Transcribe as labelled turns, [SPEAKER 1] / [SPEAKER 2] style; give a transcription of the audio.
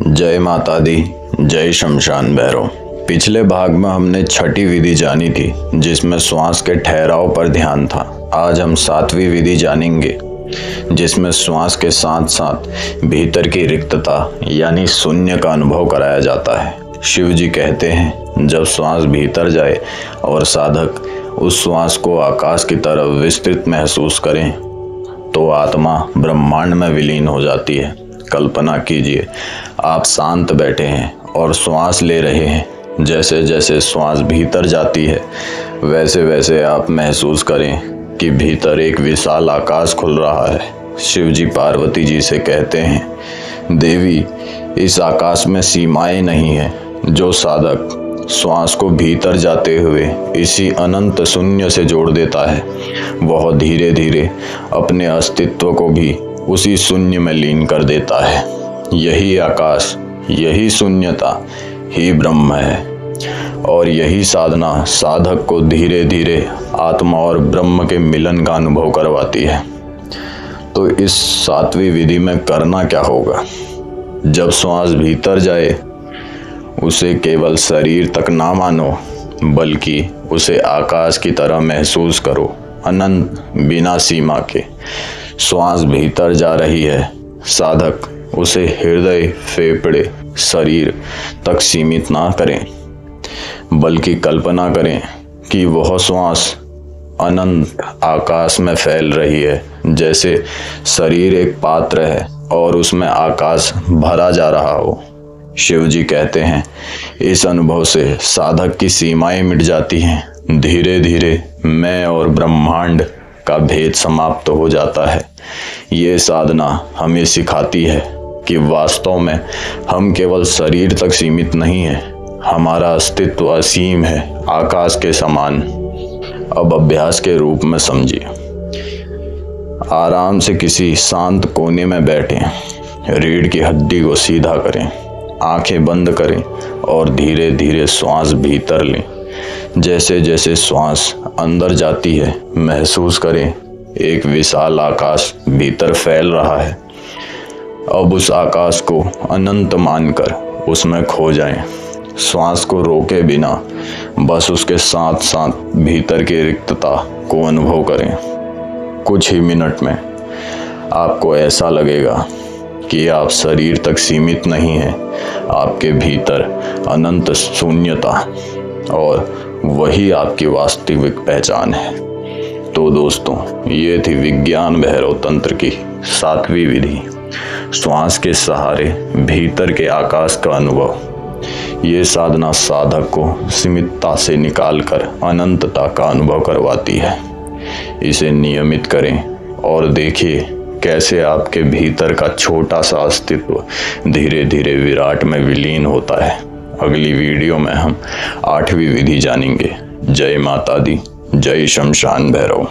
[SPEAKER 1] जय माता दी, जय शमशान भैरव। पिछले भाग में हमने छठी विधि जानी थी जिसमें श्वास के ठहराव पर ध्यान था। आज हम सातवीं विधि जानेंगे जिसमें श्वास के साथ साथ भीतर की रिक्तता यानी शून्य का अनुभव कराया जाता है। शिव जी कहते हैं, जब श्वास भीतर जाए और साधक उस श्वास को आकाश की तरफ विस्तृत महसूस करें तो आत्मा ब्रह्मांड में विलीन हो जाती है। कल्पना कीजिए, आप शांत बैठे हैं और श्वास ले रहे हैं। जैसे जैसे श्वास भीतर जाती है वैसे वैसे आप महसूस करें कि भीतर एक विशाल आकाश खुल रहा है। शिव जी पार्वती जी से कहते हैं, देवी, इस आकाश में सीमाएं नहीं है। जो साधक श्वास को भीतर जाते हुए इसी अनंत शून्य से जोड़ देता है वह धीरे धीरे अपने अस्तित्व को भी उसी शून्य में लीन कर देता है। यही आकाश, यही शून्यता ही ब्रह्म है और यही साधना साधक को धीरे धीरे आत्मा और ब्रह्म के मिलन का अनुभव करवाती है। तो इस सातवीं विधि में करना क्या होगा? जब श्वास भीतर जाए उसे केवल शरीर तक ना मानो बल्कि उसे आकाश की तरह महसूस करो, अनंत, बिना सीमा के। श्वास भीतर जा रही है, साधक उसे हृदय, फेफड़े, शरीर तक सीमित ना करें बल्कि कल्पना करें कि वह श्वास अनंत आकाश में फैल रही है। जैसे शरीर एक पात्र है और उसमें आकाश भरा जा रहा हो। शिव जी कहते हैं, इस अनुभव से साधक की सीमाएं मिट जाती हैं। धीरे धीरे मैं और ब्रह्मांड का भेद समाप्त हो जाता है। ये साधना हमें सिखाती है कि वास्तव में हम केवल शरीर तक सीमित नहीं हैं। हमारा अस्तित्व असीम है, आकाश के समान। अब अभ्यास के रूप में समझिए। आराम से किसी शांत कोने में बैठें, रीढ़ की हड्डी को सीधा करें, आंखें बंद करें और धीरे धीरे श्वास भीतर लें। जैसे जैसे श्वास अंदर जाती है महसूस करें एक विशाल आकाश भीतर फैल रहा है। अब उस आकाश को अनंत मानकर उसमें खो जाएं। श्वास को रोके बिना बस उसके साथ साथ भीतर की रिक्तता को अनुभव करें। कुछ ही मिनट में आपको ऐसा लगेगा कि आप शरीर तक सीमित नहीं हैं। आपके भीतर अनंत शून्यता और वही आपकी वास्तविक पहचान है। तो दोस्तों, ये थी विज्ञान भैरव तंत्र की सातवीं विधि, श्वास के सहारे भीतर के आकाश का अनुभव। ये साधना साधक को सीमितता से निकालकर अनंतता का अनुभव करवाती है। इसे नियमित करें और देखिए कैसे आपके भीतर का छोटा सा अस्तित्व धीरे धीरे विराट में विलीन होता है। अगली वीडियो में हम आठवीं विधि जानेंगे। जय माता दी, जय शमशान भैरव।